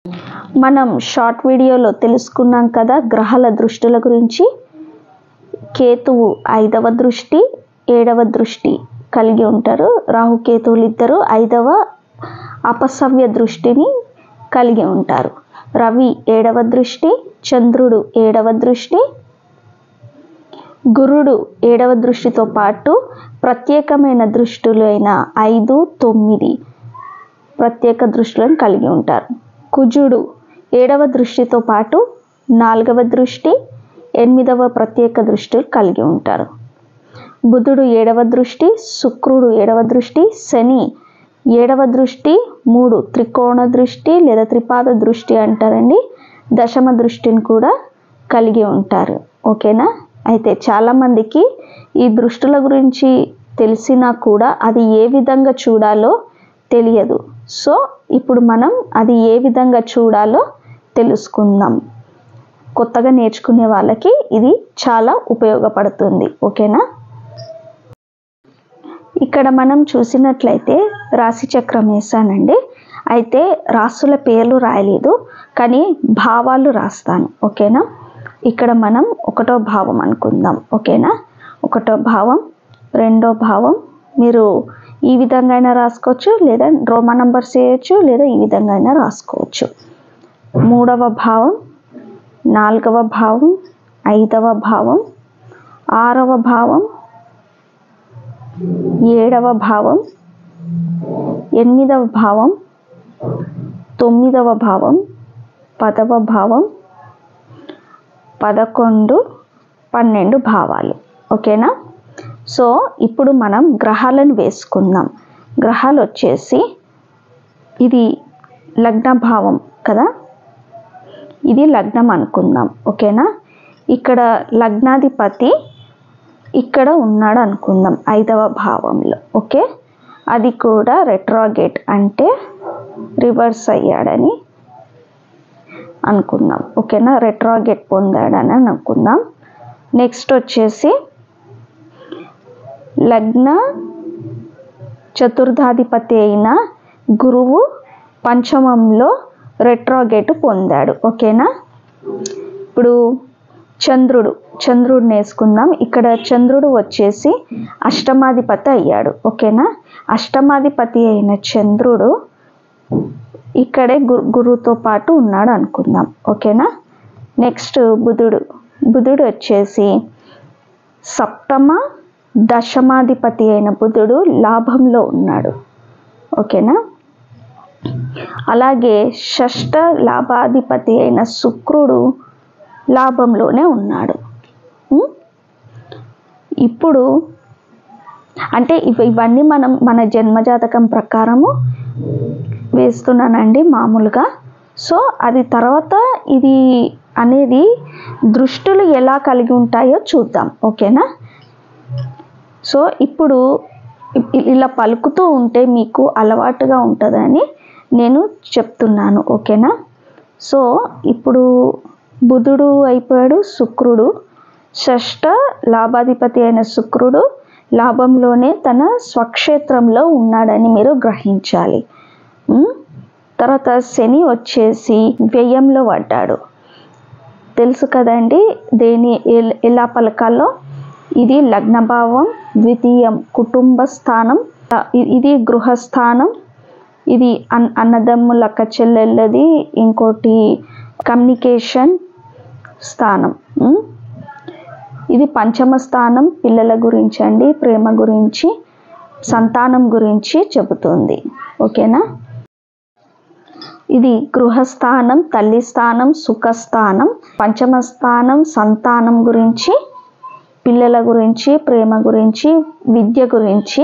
మనం షార్ట్ వీడియోలో తెలుసుకున్నాం కదా గ్రహాల దృష్టుల గురించి. కేతువు 5వ దృష్టి 7వ దృష్టి కలిగి ఉంటారు. రాహుకేతువులు ఇద్దరు 5వ అపసవ్య దృష్టిని కలిగి ఉంటారు. రవి 7వ దృష్టి, చంద్రుడు 7వ దృష్టి, గురుడు 7వ దృష్టితో పాటు ప్రత్యేకమైన దృష్టులు అయిన 5, 9 ప్రత్యేక దృష్టులను కలిగి ఉంటారు. కుజుడు 7వ దృష్టితో పాటు 4వ దృష్టి, 8వ ప్రత్యేక దృష్టిలు కలిగి ఉంటారు. బుధుడు 7వ దృష్టి, శుక్రుడు 7వ దృష్టి, శని 7వ దృష్టి, 3 త్రికోణ దృష్టి లేదా త్రిపాద దృష్టి అంటారండి. దశమ దృష్టిని కూడా కలిగి ఉంటారు. ఓకేనా? అయితే చాలామందికి ఈ దృష్టుల గురించి తెలిసినా కూడా అది ఏ విధంగా చూడాలో తెలియదు. సో ఇప్పుడు మనం అది ఏ విధంగా చూడాలో తెలుసుకుందాం. కొత్తగా నేర్చుకునే వాళ్ళకి ఇది చాలా ఉపయోగపడుతుంది. ఓకేనా? ఇక్కడ మనం చూసినట్లయితే రాశి చక్రం వేసానండి. అయితే రాసుల పేర్లు రాయలేదు, కానీ భావాలు రాస్తాను. ఓకేనా? ఇక్కడ మనం 1వ భావం అనుకుందాం. ఓకేనా? 1వ భావం, 2వ భావం మీరు ఈ విధంగా అయినా రాసుకోవచ్చు, లేదా రోమన్ నంబర్స్ వేయచ్చు, లేదా ఈ విధంగా అయినా రాసుకోవచ్చు. 3వ భావం, 4వ భావం, 5వ భావం, 6వ భావం, 7వ భావం, 8వ భావం, 9వ భావం, 10వ భావం, 11, 12 భావాలు. ఓకేనా? సో ఇప్పుడు మనం గ్రహాలను వేసుకుందాం. గ్రహాలు వచ్చేసి ఇది లగ్న భావం కదా, ఇది లగ్నం అనుకుందాం. ఓకేనా? ఇక్కడ లగ్నాధిపతి ఇక్కడ ఉన్నాడు అనుకుందాం 5వ భావంలో. ఓకే, అది కూడా రెట్రోగేట్ అంటే రివర్స్ అయ్యాడని అనుకుందాం. ఓకేనా? రెట్రోగేట్ పొందాడని అనుకుందాం. నెక్స్ట్ వచ్చేసి లగ్న చతుర్థాధిపతి అయిన గురువు పంచమంలో రెట్రోగేట్ పొందాడు. ఓకేనా? ఇప్పుడు చంద్రుడిని వేసుకుందాం. ఇక్కడ చంద్రుడు వచ్చేసి అష్టమాధిపతి అయ్యాడు. ఓకేనా? అష్టమాధిపతి అయిన చంద్రుడు ఇక్కడే గురువుతో పాటు ఉన్నాడు అనుకుందాం. ఓకేనా? నెక్స్ట్ బుధుడు వచ్చేసి సప్తమ దశమాధిపతి అయిన బుధుడు లాభంలో ఉన్నాడు. ఓకేనా? అలాగే షష్ఠ లాభాధిపతి అయిన శుక్రుడు లాభంలోనే ఉన్నాడు. ఇప్పుడు అంటే ఇవన్నీ మనం మన జన్మజాతకం ప్రకారము వేస్తున్నానండి మామూలుగా. సో అది తర్వాత ఇది అనేది దృష్టులు ఎలా కలిగి ఉంటాయో చూద్దాం. ఓకేనా? సో ఇప్పుడు ఇలా పలుకుతూ ఉంటే మీకు అలవాటుగా ఉంటుందని నేను చెప్తున్నాను. ఓకేనా? సో ఇప్పుడు బుధుడు అయిపోయాడు, శుక్రుడు షష్ఠ లాభాధిపతి అయిన శుక్రుడు లాభంలోనే తన స్వక్షేత్రంలో ఉన్నాడని మీరు గ్రహించాలి. తర్వాత శని వచ్చేసి వ్యయంలో పడ్డాడు. తెలుసు కదండి దేని ఎలా పలకాలో. ఇది లగ్నభావం, ద్వితీయం కుటుంబ స్థానం, ఇది గృహస్థానం, ఇది అన్నదమ్ముల చెల్లెళ్ళది, ఇంకోటి కమ్యూనికేషన్ స్థానం, ఇది పంచమ స్థానం పిల్లల గురించి అండి, ప్రేమ గురించి, సంతానం గురించి చెబుతుంది. ఓకేనా? ఇది గృహస్థానం, తల్లి స్థానం, సుఖస్థానం. పంచమ స్థానం సంతానం గురించి, పిల్లల గురించి, ప్రేమ గురించి, విద్య గురించి.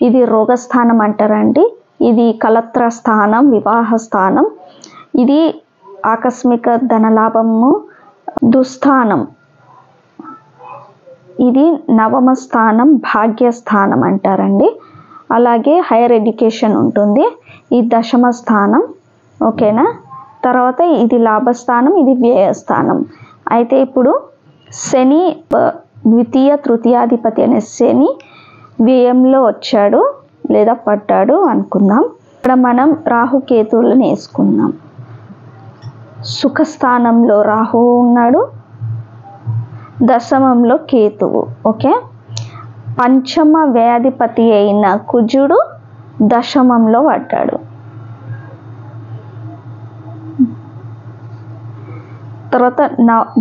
ఇది రోగస్థానం అంటారండి. ఇది కలత్ర స్థానం, వివాహ స్థానం. ఇది ఆకస్మిక ధనలాభము, దుస్థానం. ఇది నవమ స్థానం, భాగ్యస్థానం అంటారండి. అలాగే హైయర్ ఎడ్యుకేషన్ ఉంటుంది. ఈ దశమ స్థానం. ఓకేనా? తర్వాత ఇది లాభస్థానం, ఇది వ్యయస్థానం. అయితే ఇప్పుడు శని ద్వితీయ తృతీయాధిపతి అనే శని వ్యయంలో వచ్చాడు లేదా పడ్డాడు అనుకుందాం. ఇక్కడ మనం రాహుకేతువులను వేసుకుందాం. సుఖస్థానంలో రాహువు ఉన్నాడు, దశమంలో కేతువు. ఓకే, పంచమ వ్యాధిపతి అయిన కుజుడు దశమంలో పడ్డాడు. తర్వాత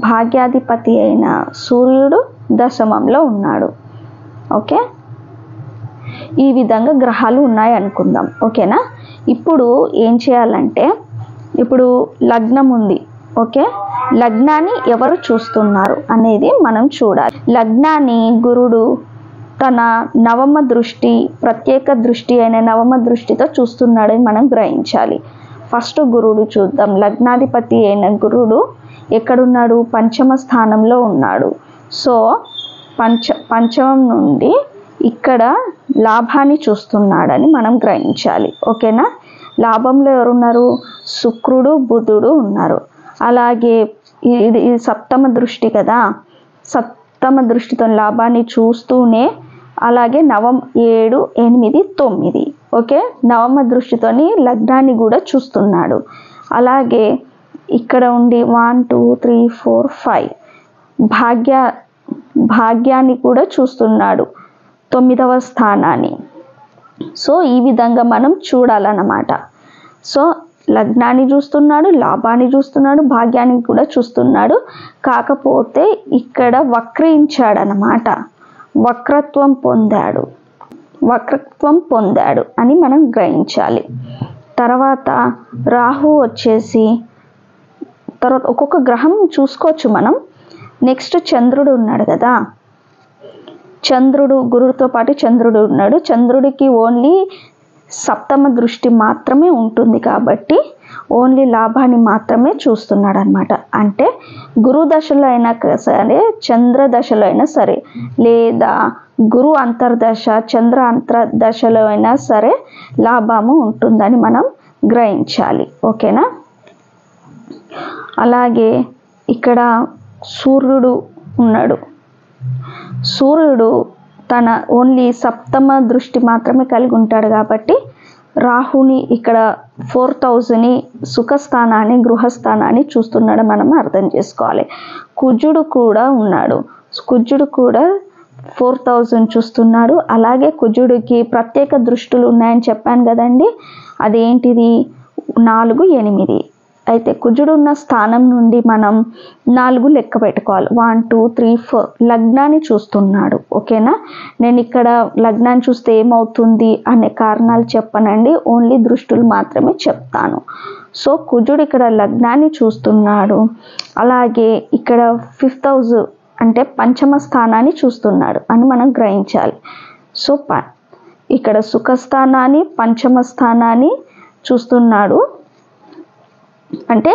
భాగ్యాధిపతి అయిన సూర్యుడు దశమంలో ఉన్నాడు. ఓకే, ఈ విధంగా గ్రహాలు ఉన్నాయి అనుకుందాం. ఓకేనా, ఇప్పుడు ఏం చేయాలంటే, ఇప్పుడు లగ్నం ఉంది. ఓకే, లగ్నాన్ని ఎవరు చూస్తున్నారు అనేది మనం చూడాలి. లగ్నాన్ని గురుడు తన నవమ దృష్టి, ప్రత్యేక దృష్టి అయిన నవమ దృష్టితో చూస్తున్నాడని మనం గ్రహించాలి. ఫస్ట్ గురుడు చూద్దాం. లగ్నాధిపతి అయిన గురుడు ఎక్కడున్నాడు? పంచమ స్థానంలో ఉన్నాడు. సో పంచమం నుండి ఇక్కడ లాభాన్ని చూస్తున్నాడని మనం గ్రహించాలి. ఓకేనా, లాభంలో ఎవరున్నారు? శుక్రుడు, బుధుడు ఉన్నారు. అలాగే ఇది సప్తమ దృష్టి కదా, సప్తమ దృష్టితో లాభాన్ని చూస్తూనే అలాగే 7, 8, 9. ఓకే, నవమ దృష్టితోని లగ్నాన్ని కూడా చూస్తున్నాడు. అలాగే ఇక్కడ ఉండి 1, 2, 3, 4, 5 భాగ్యాన్ని కూడా చూస్తున్నాడు, 9వ స్థానాన్ని. సో ఈ విధంగా మనం చూడాలన్నమాట. సో లగ్నాన్ని చూస్తున్నాడు, లాభాన్ని చూస్తున్నాడు, భాగ్యాన్ని కూడా చూస్తున్నాడు. కాకపోతే ఇక్కడ వక్రించాడనమాట, వక్రత్వం పొందాడు అని మనం గ్రహించాలి. తర్వాత రాహు వచ్చేసి, తర్వాత ఒక్కొక్క గ్రహం చూసుకోవచ్చు మనం. నెక్స్ట్ చంద్రుడు ఉన్నాడు కదా, చంద్రుడు గురువుతో పాటు చంద్రుడు ఉన్నాడు. చంద్రుడికి ఓన్లీ సప్తమ దృష్టి మాత్రమే ఉంటుంది కాబట్టి ఓన్లీ లాభాన్ని మాత్రమే చూస్తున్నాడు అనమాట. అంటే గురు దశలో అయినా సరే, చంద్ర దశలో అయినా సరే, లేదా గురు అంతర్దశ, చంద్ర అంతర్దశలో అయినా సరే లాభము ఉంటుందని మనం గ్రహించాలి. ఓకేనా, అలాగే ఇక్కడ సూర్యుడు ఉన్నాడు. సూర్యుడు తన ఓన్లీ సప్తమ దృష్టి మాత్రమే కలిగి ఉంటాడు కాబట్టి రాహుని ఇక్కడ 4000ని సుఖస్థానాన్ని, గృహస్థానాన్ని చూస్తున్నాడు మనం అర్థం చేసుకోవాలి. కుజుడు కూడా ఉన్నాడు, కుజుడు కూడా 4000 చూస్తున్నాడు. అలాగే కుజుడికి ప్రత్యేక దృష్టులు ఉన్నాయని చెప్పాను కదండి, అదేంటిది? 4, 8. అయితే కుజుడు ఉన్న స్థానం నుండి మనం 4 లెక్క పెట్టుకోవాలి. 1, 2, 3, 4 లగ్నాన్ని చూస్తున్నాడు. ఓకేనా, నేను ఇక్కడ లగ్నాన్ని చూస్తే ఏమవుతుంది అనే కారణాలు చెప్పనండి, ఓన్లీ దృష్టులు మాత్రమే చెప్తాను. సో కుజుడు ఇక్కడ లగ్నాన్ని చూస్తున్నాడు. అలాగే ఇక్కడ 5th house అంటే పంచమ స్థానాన్ని చూస్తున్నాడు అని మనం గ్రహించాలి. సో ఇక్కడ సుఖస్థానాన్ని, పంచమ స్థానాన్ని చూస్తున్నాడు. అంటే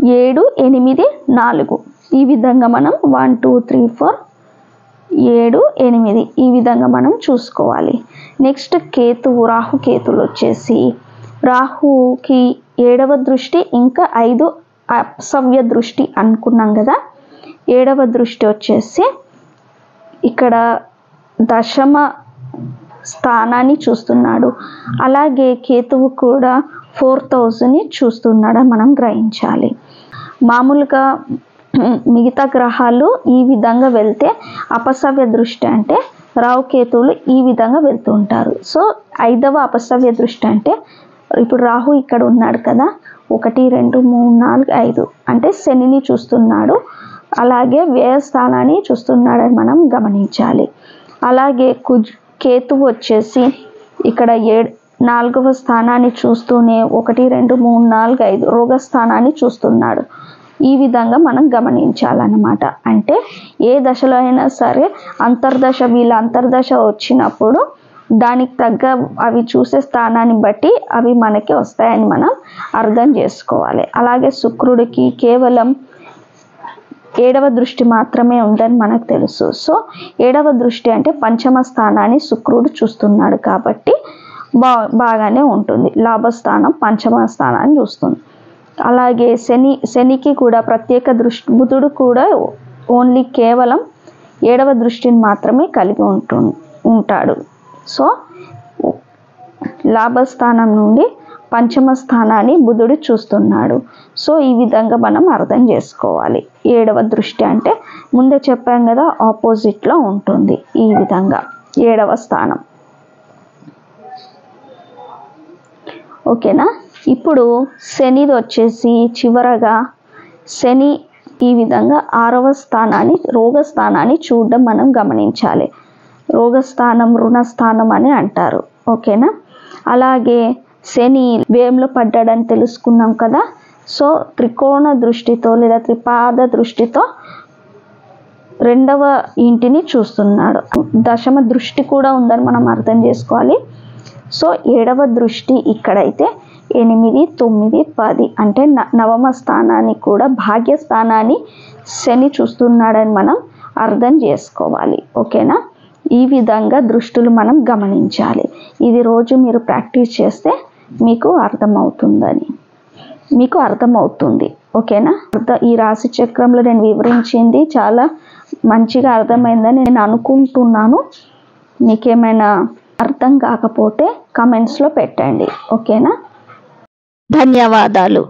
7, 8, 4 ఈ విధంగా మనం 1, 2, 3, 4 7, 8 ఈ విధంగా మనం చూసుకోవాలి. నెక్స్ట్ కేతువు, రాహుకేతువులు వచ్చేసి, రాహుకి 7వ దృష్టి ఇంకా 5 అపసవ్య దృష్టి అనుకున్నాం కదా. 7వ దృష్టి వచ్చేసి ఇక్కడ దశమ స్థానాన్ని చూస్తున్నాడు. అలాగే కేతువు కూడా 4000ని చూస్తున్నాడు మనం గ్రహించాలి. మామూలుగా మిగతా గ్రహాలు ఈ విధంగా వెళ్తే అపసవ్య దృష్టి అంటే రాహుకేతువులు ఈ విధంగా వెళ్తూ ఉంటారు. సో 5వ అపసవ్య దృష్టి అంటే ఇప్పుడు రాహు ఇక్కడ ఉన్నాడు కదా, 1, 2, 3, 4, 5 అంటే శనిని చూస్తున్నాడు. అలాగే వ్యయస్థానాన్ని చూస్తున్నాడని మనం గమనించాలి. అలాగే కేతువు వచ్చేసి ఇక్కడ 4వ స్థానాన్ని చూస్తూనే 1, 2, 3, 4, 5 రోగస్థానాన్ని చూస్తున్నాడు. ఈ విధంగా మనం గమనించాలన్నమాట. అంటే ఏ దశలో అయినా సరే అంతర్దశ, వీళ్ళ అంతర్దశ వచ్చినప్పుడు దానికి తగ్గ అవి చూసే స్థానాన్ని బట్టి అవి మనకి వస్తాయని మనం అర్థం చేసుకోవాలి. అలాగే శుక్రుడికి కేవలం 7వ దృష్టి మాత్రమే ఉందని మనకు తెలుసు. సో 7వ దృష్టి అంటే పంచమ స్థానాన్ని శుక్రుడు చూస్తున్నాడు కాబట్టి బాగానే ఉంటుంది. లాభస్థానం పంచమ స్థానాన్ని చూస్తుంది. అలాగే శనికి కూడా ప్రత్యేక దృష్టి, బుధుడు కూడా ఓన్లీ కేవలం 7వ దృష్టిని మాత్రమే కలిగి ఉంటాడు. సో లాభస్థానం నుండి పంచమ స్థానాన్ని బుధుడు చూస్తున్నాడు. సో ఈ విధంగా మనం అర్థం చేసుకోవాలి. 7వ దృష్టి అంటే ముందే చెప్పాం కదా, ఆపోజిట్లో ఉంటుంది. ఈ విధంగా 7వ స్థానం. ఓకేనా. ఇప్పుడు శనిది వచ్చేసి చివరగా శని ఈ విధంగా 6వ స్థానాన్ని, రోగస్థానాన్ని చూడడం మనం గమనించాలి. రోగస్థానం, రుణస్థానం అని అంటారు. ఓకేనా. అలాగే శని వ్యయంలో పడ్డాడని తెలుసుకున్నాం కదా. సో త్రికోణ దృష్టితో లేదా త్రిపాద దృష్టితో 2వ ఇంటిని చూస్తున్నాడు. దశమ దృష్టి కూడా ఉందని మనం అర్థం చేసుకోవాలి. సో 7వ దృష్టి ఇక్కడైతే 8, 9, 10 అంటే 9వ స్థానాన్ని కూడా, భాగ్యస్థానాన్ని శని చూస్తున్నాడని మనం అర్థం చేసుకోవాలి. ఓకేనా. ఈ విధంగా దృష్టులు మనం గమనించాలి. ఇది రోజు మీరు ప్రాక్టీస్ చేస్తే మీకు అర్థమవుతుంది. ఓకేనా. ఈ రాశి చక్రంలో నేను వివరించింది చాలా మంచిగా అర్థమైందని నేను అనుకుంటున్నాను. మీకేమైనా అర్థం కాకపోతే కమెంట్స్లో పెట్టండి. ఓకేనా. ధన్యవాదాలు.